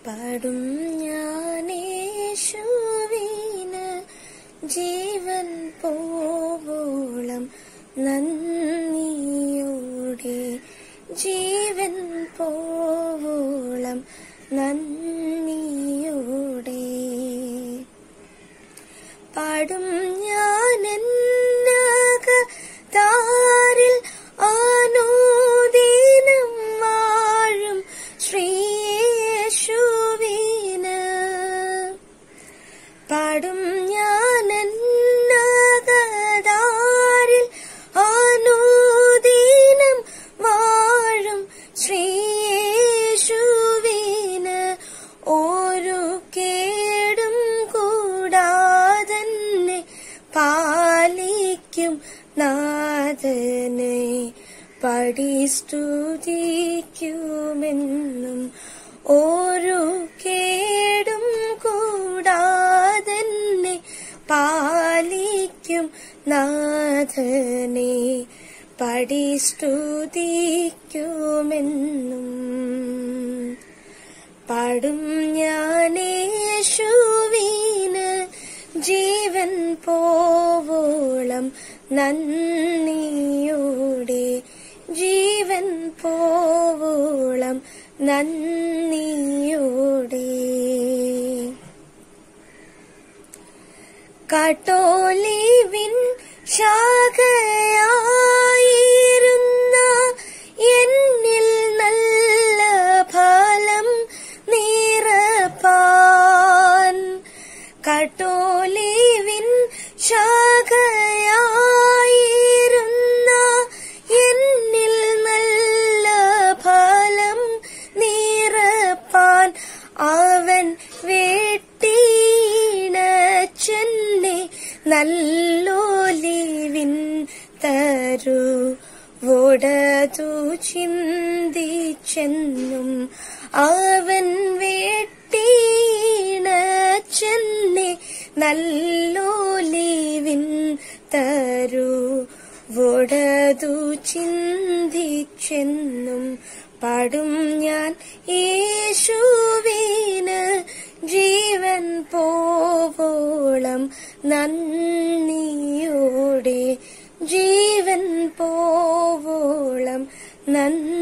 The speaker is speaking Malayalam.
പാടും ഞാനേശുവിന് ജീവൻ പോവോളം നന്ദിയോടെ, ജീവൻ പോവോളം നന്ദിയോടെ. പാടും ഞാനെന്നകതാരിൽ അനുദിനം വാഴും ശ്രീയേശുവിന്. പാടും ഞാനെന്നകതാരിൽ അനുദിനം വാഴും ശ്രീയേശുവിന്. ഒരു കേടും കൂടാതെന്നെ പാലിക്കും നാഥനെ പാടി സ്തുതിക്കുമെന്നും. ഒരു കേടും കൂടാതെന്നെ പാലിക്കും നാഥനെ പാടി സ്തുതിക്കുമെന്നും. പാടും ഞാനേശുവിന് ജീവൻ പോവോളം നന്ദിയോടെ, ജീവൻ പോവോളം നന്ദിയോടെ. കാട്ടോലിവിൻ ശാഖയായിരുന്ന എന്നിൽ നല്ല ഫലം നിറപ്പാൻ. കാട്ടോലിവിൻ ശാഖയായിരുന്ന എന്നിൽ നല്ല ഫലം നിറപ്പാൻ അവൻ വെട്ടിണച്ചെന്നെ നല്ലോലിവിൻ തരുവോടതു ചിന്തിച്ചെന്നും. അവൻ വെട്ടിണച്ചെന്നെ നല്ലോലിവിൻ തരുവോടതു ചിന്തിച്ചെന്നും. പാടും ഞാൻ യേശുവിന് ജീവൻ പോവോളം നന്ദിയോടെ, ജീവൻ പോവോളം നന്ദിയോടെ.